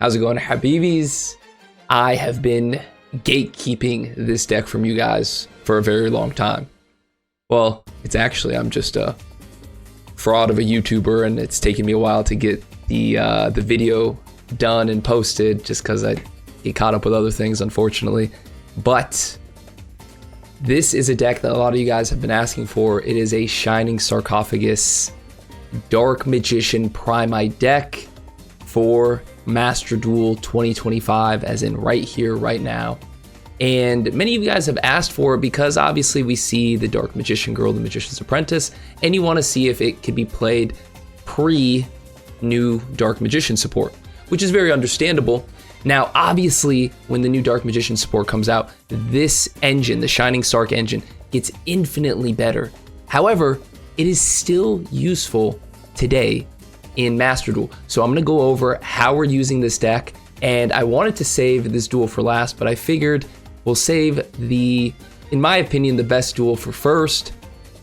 How's it going, Habibis? I have been gatekeeping this deck from you guys for a very long time. Well, it's actually, I'm just a fraud of a YouTuber, and it's taken me a while to get the video done and posted just because I get caught up with other things, unfortunately. But this is a deck that a lot of you guys have been asking for. It is a Shining Sarcophagus Dark Magician Primite deck for Master Duel 2025, as in right here, right now. And many of you guys have asked for it because obviously we see the Dark Magician Girl, the Magician's Apprentice, and you want to see if it could be played pre-new Dark Magician support, which is very understandable. Now, obviously, when the new Dark Magician support comes out, this engine, the Shining Sarc engine, gets infinitely better. However, it is still useful today in Master Duel. So I'm going to go over how we're using this deck, and I wanted to save this duel for last, but I figured we'll save the, in my opinion, the best duel for first,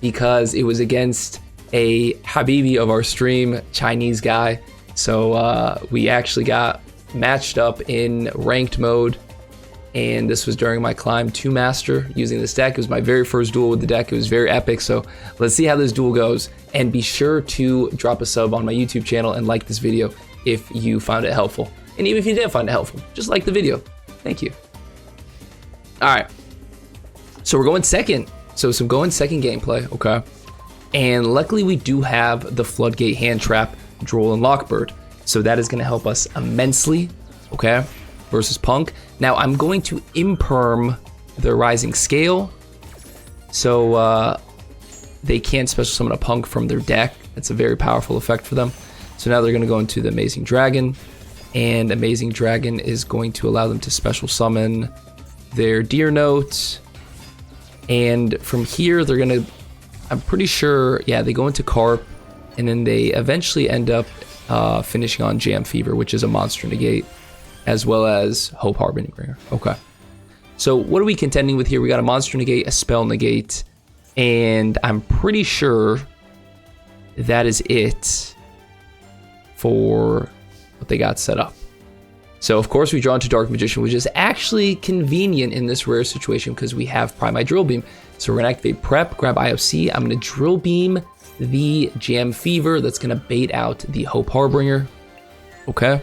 because it was against a Habibi of our stream, Chinese guy. So we actually got matched up in ranked mode, and this was during my climb to Master using this deck. It was my very first duel with the deck. It was very epic, so let's see how this duel goes. And be sure to drop a sub on my YouTube channel and like this video if you found it helpful. And even if you didn't find it helpful, just like the video. Thank you. All right, so we're going second. So some going second gameplay, okay? And luckily we do have the Floodgate Hand Trap, Duel, and Lockbird. So that is gonna help us immensely, okay? Versus Punk. Now I'm going to imperm the Rising Scale, so they can't special summon a Punk from their deck. That's a very powerful effect for them. So now they're gonna go into the Amazing Dragon, and Amazing Dragon is going to allow them to special summon their Deer Note. And from here they're gonna, I'm pretty sure, yeah, they go into Carp, and then they eventually end up finishing on Jam Fever, which is a monster negate, as well as Hope Harbinger. Okay. So what are we contending with here? We got a monster negate, a spell negate, and I'm pretty sure that is it for what they got set up. So of course we draw into Dark Magician, which is actually convenient in this rare situation because we have Primite Drill Beam. So we're gonna activate Prep, grab IOC. I'm gonna Drill Beam the Jam Fever. That's gonna bait out the Hope Harbinger. Okay.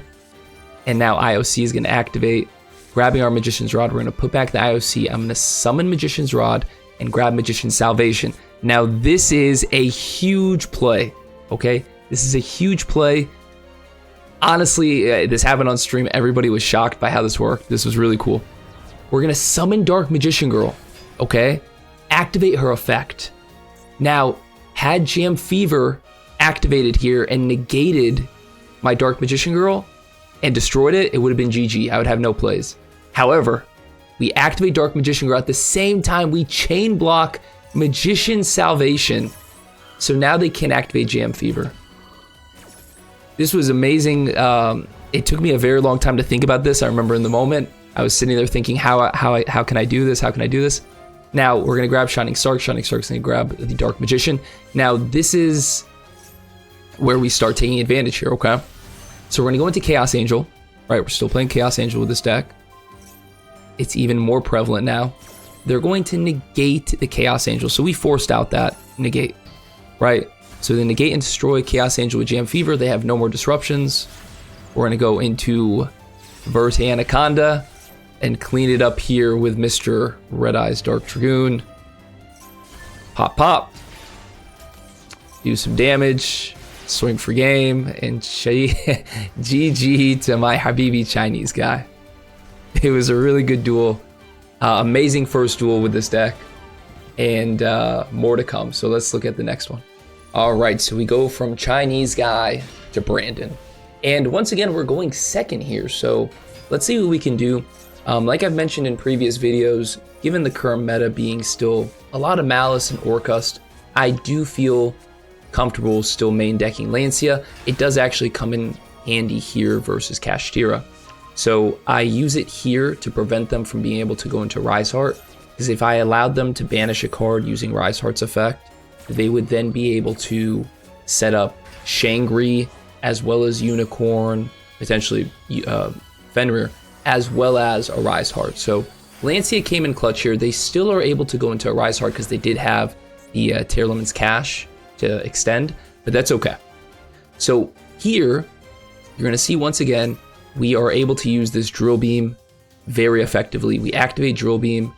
And now IOC is gonna activate, grabbing our Magician's Rod. We're gonna put back the IOC. I'm gonna summon Magician's Rod and grab Magician's Salvation. Now this is a huge play, okay? This is a huge play. Honestly, this happened on stream. Everybody was shocked by how this worked. This was really cool. We're gonna summon Dark Magician Girl, okay? Activate her effect. Now, had Jam Fever activated here and negated my Dark Magician Girl and destroyed it, it would have been GG. I would have no plays. However, we activate Dark Magician Girl. At the same time, we chain block Magician's Salvation. So now they can activate Jam Fever. This was amazing. It took me a very long time to think about this. I remember in the moment, I was sitting there thinking, how can I do this? How can I do this? Now we're gonna grab Shining Sarc. Shining Sarc's gonna grab the Dark Magician. Now this is where we start taking advantage here, okay? So we're gonna go into Chaos Angel, right? We're still playing Chaos Angel with this deck. It's even more prevalent now. They're going to negate the Chaos Angel. So we forced out that negate, right? So they negate and destroy Chaos Angel with Jam Fever. They have no more disruptions. We're gonna go into Verte Anaconda and clean it up here with Mr. Red Eyes Dark Dragoon. Pop, pop. Do some damage. Swing for game. And GG to my Habibi Chinese guy. It was a really good duel. Amazing first duel with this deck. And more to come. So let's look at the next one. All right, so we go from Chinese guy to Brandon. And once again, we're going second here. So let's see what we can do. Like I've mentioned in previous videos, given the current meta being still a lot of Maliss and Orcust, I do feel comfortable still main decking Lancia. It does actually come in handy here versus Kashtira. So I use it here to prevent them from being able to go into Rise Heart, because if I allowed them to banish a card using Rise Heart's effect, they would then be able to set up Shangri as well as Unicorn, potentially Fenrir, as well as Arise Heart. So Lancia came in clutch here. They still are able to go into Arise Heart because they did have the Tearlaman's Cash to extend, but that's okay. So here, you're going to see once again, we are able to use this Drill Beam very effectively. We activate Drill Beam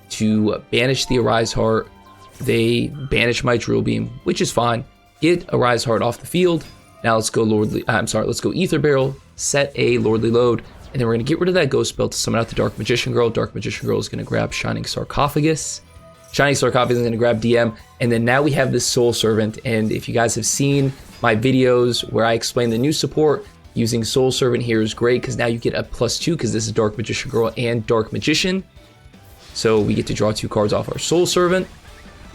to banish the Arise Heart. They banish my Drill Beam, which is fine. Get Arise Heart off the field. Now let's go let's go Ether Barrel, set a Lordly Load, and then we're going to get rid of that Ghost Spell to summon out the Dark Magician Girl. Dark Magician Girl is going to grab Shining Sarcophagus. Shining Sarcophagus is going to grab DM, and then now we have this Soul Servant, and if you guys have seen my videos where I explain the new support, using Soul Servant here is great because now you get a +2 because this is Dark Magician Girl and Dark Magician. So we get to draw 2 cards off our Soul Servant,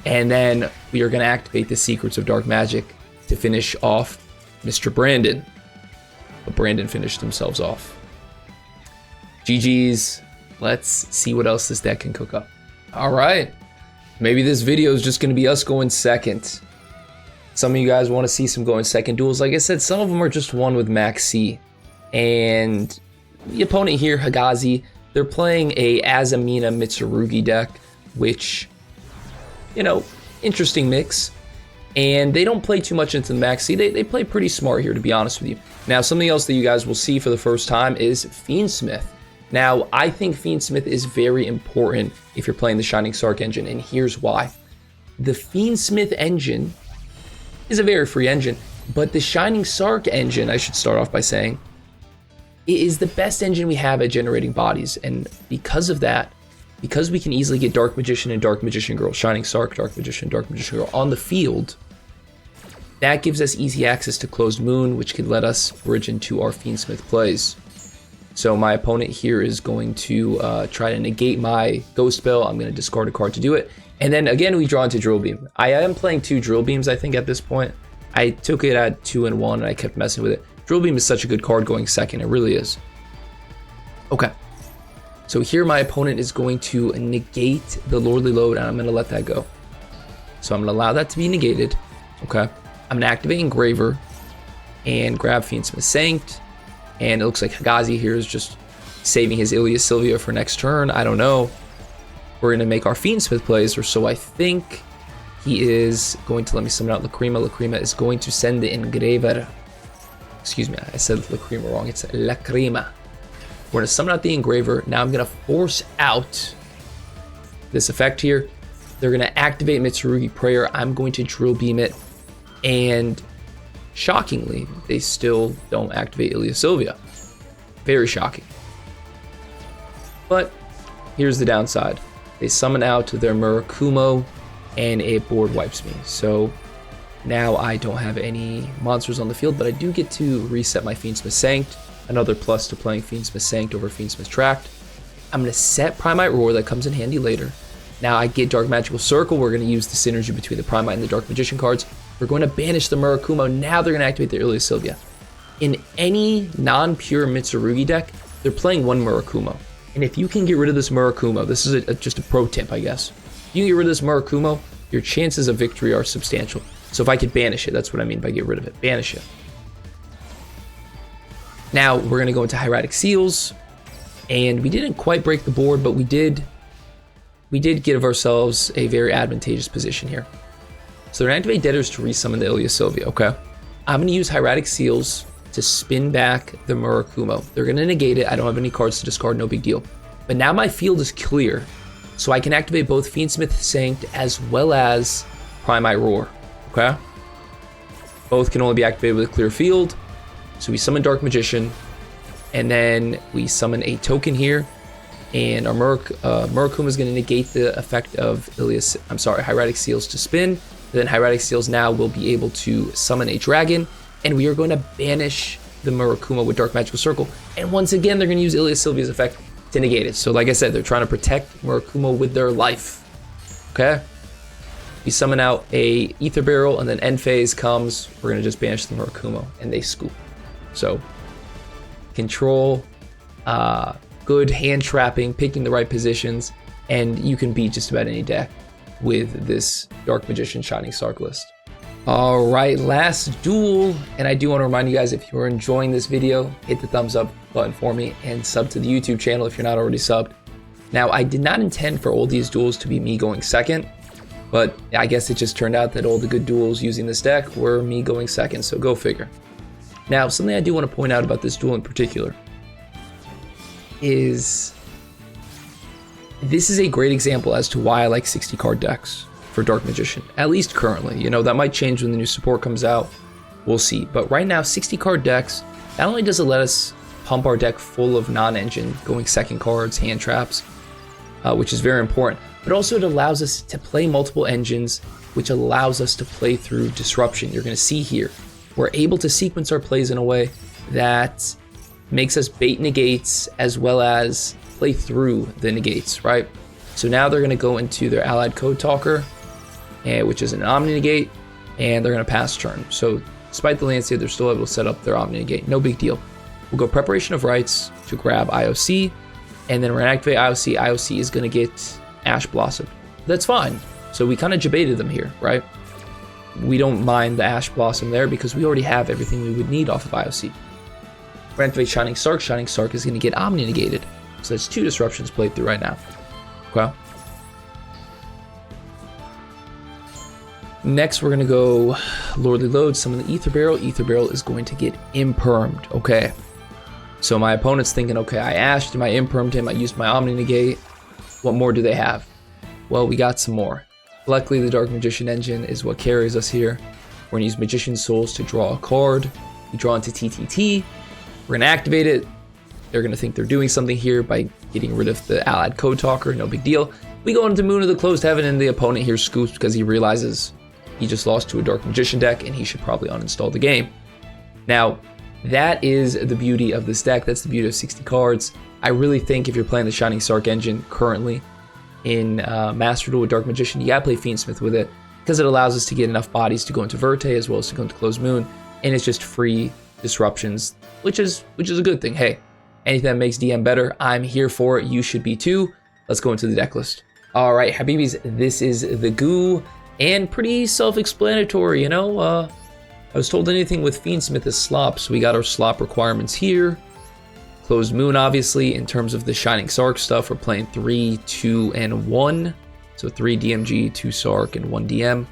and then we are going to activate the Secrets of Dark Magic to finish off Mr. Brandon. But Brandon finished themselves off. GG's. Let's see what else this deck can cook up. All right. Maybe this video is just going to be us going second. Some of you guys want to see some going second duels. Like I said, some of them are just one with Max C. And the opponent here, Hagazi, they're playing a Azamina Mitsurugi deck, which, you know, interesting mix. And they don't play too much into the Max C. They play pretty smart here, to be honest with you. Now, something else that you guys will see for the first time is Fiendsmith. Now, I think Fiendsmith is very important if you're playing the Shining Sarc engine, and here's why. The Fiendsmith engine is a very free engine, but the Shining Sarc engine, I should start off by saying, it is the best engine we have at generating bodies, and because of that, because we can easily get Dark Magician and Dark Magician Girl, Shining Sarc, Dark Magician, Dark Magician Girl on the field, that gives us easy access to Closed Moon, which could let us bridge into our Fiendsmith plays. So my opponent here is going to try to negate my Ghost Spell. I'm going to discard a card to do it. And then again, we draw into Drill Beam. I am playing 2 Drill Beams, I think, at this point. I took it at 2 and 1, and I kept messing with it. Drill Beam is such a good card going second. It really is. Okay. So here my opponent is going to negate the Lordly Load, and I'm going to let that go. So I'm going to allow that to be negated. Okay. I'm going to activate Engraver and grab Fiendsmith Sanct. And it looks like Hagazi here is just saving his Ilias Sylvia for next turn. I don't know. We're going to make our Fiendsmith plays, or so I think. He is going to let me summon out Lacrima. Lacrima is going to send the Engraver. Excuse me, I said Lacrima wrong. It's Lacrima. We're going to summon out the Engraver. Now I'm going to force out this effect here. They're going to activate Mitsurugi Prayer. I'm going to Drill Beam it. And shockingly, they still don't activate Ilias Sylvia. Very shocking. But here's the downside. They summon out their Murakumo, and it board wipes me. So now I don't have any monsters on the field, but I do get to reset my Fiendsmith Sanct. Another plus to playing Fiendsmith Sanct over Fiendsmith Tract. I'm going to set Primite Roar. That comes in handy later. Now I get Dark Magical Circle. We're going to use the synergy between the Primite and the Dark Magician cards. We're going to banish the Murakumo. Now they're going to activate the Ilias Sylvia. In any non-pure Mitsurugi deck, they're playing 1 Murakumo. And if you can get rid of this Murakumo, this is just a pro tip, I guess. If you can get rid of this Murakumo, your chances of victory are substantial. So if I could banish it, that's what I mean by get rid of it. Banish it. Now we're going to go into Hieratic Seals. And we didn't quite break the board, but we did give ourselves a very advantageous position here. So they're going to activate Debtors to resummon the Ilias Sylvia, okay? I'm going to use Hieratic Seals to spin back the Murakumo. They're going to negate it. I don't have any cards to discard, no big deal. But now my field is clear, so I can activate both Fiendsmith Sanct as well as Primite Roar, okay? Both can only be activated with a clear field. So we summon Dark Magician, and then we summon a token here, and our Murakumo is going to negate the effect of Hieratic Seals to spin. Then Hieratic Seals now will be able to summon a dragon, and we are going to banish the Murakumo with Dark Magical Circle. And once again, they're going to use Ilias Sylvia's effect to negate it. So like I said, they're trying to protect Murakumo with their life. Okay? We summon out a Ether Barrel, and then end phase comes. We're going to just banish the Murakumo, and they scoop. So, control, good hand trapping, picking the right positions, and you can beat just about any deck with this Dark Magician Shining Sarc list. All right, last duel. And I do want to remind you guys, if you're enjoying this video, hit the thumbs up button for me and sub to the YouTube channel if you're not already subbed. Now, I did not intend for all these duels to be me going second, but I guess it just turned out that all the good duels using this deck were me going second, so go figure. Now, something I do want to point out about this duel in particular is this is a great example as to why I like 60 card decks for Dark Magician, at least currently. You know, that might change when the new support comes out. We'll see. But right now, 60 card decks, not only does it let us pump our deck full of non-engine going second cards, hand traps, which is very important, but also it allows us to play multiple engines, which allows us to play through disruption. You're going to see here, we're able to sequence our plays in a way that makes us bait negates as well as play through the negates, right? So now they're going to go into their allied code talker, which is an omni negate, and they're going to pass turn. So despite the landscape, they're still able to set up their omni negate. No big deal. We'll go preparation of rights to grab IOC, and then we're going to activate IOC. IOC is going to get Ash Blossom. That's fine. So we kind of debated them here, right? We don't mind the Ash Blossom there because we already have everything we would need off of IOC. We're going to activate Shining Sarc. Shining Sarc is going to get omni negated. So that's 2 disruptions played through right now. Okay. Next, we're going to go Lordly Load, summon the Ether Barrel. Ether Barrel is going to get impermed. Okay. So my opponent's thinking, okay, I ashed him, I impermed him, I used my Omni Negate. What more do they have? Well, we got some more. Luckily, the Dark Magician engine is what carries us here. We're going to use Magician's Souls to draw a card. We draw into TTT. We're going to activate it. They're going to think they're doing something here by getting rid of the allied code talker. No big deal. We go into Moon of the Closed Heaven, and the opponent here scoops because he realizes he just lost to a Dark Magician deck, and he should probably uninstall the game. Now, that is the beauty of this deck. That's the beauty of 60 cards. I really think if you're playing the Shining Sarc engine currently in Master Duel with Dark Magician, you gotta play Fiendsmith with it because it allows us to get enough bodies to go into Verte as well as to go into Closed Moon, and it's just free disruptions, which is a good thing. Hey, anything that makes DM better, I'm here for it. You should be too. Let's go into the deck list. All right, Habibis, this is the goo, and pretty self-explanatory, you know. I was told anything with Fiendsmith is slop, so we got our slop requirements here. Closed Moon, obviously, in terms of the Shining Sarc stuff, we're playing 3, 2, and 1. So 3 DMG, 2 Sarc, and 1 DM.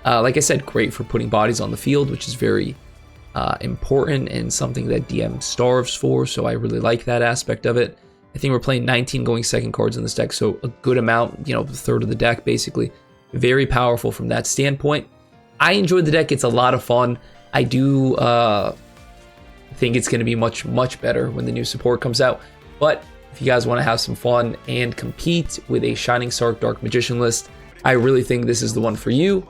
Like I said, great for putting bodies on the field, which is very important and something that DM starves for, so I really like that aspect of it. I think we're playing 19 going second cards in this deck, so a good amount, you know, a third of the deck, basically. Very powerful from that standpoint. I enjoyed the deck. It's a lot of fun. I do think it's going to be much, much better when the new support comes out. But if you guys want to have some fun and compete with a Shining Sarc Dark Magician list, I really think this is the one for you.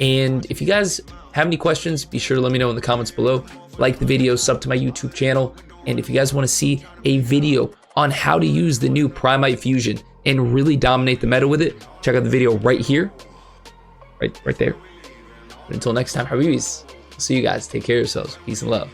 And if you guys have any questions, be sure to let me know in the comments below. Like the video, sub to my YouTube channel. And if you guys want to see a video on how to use the new Primite Fusion and really dominate the meta with it, check out the video right here. Right there. But until next time, Habibis, I'll see you guys. Take care of yourselves. Peace and love.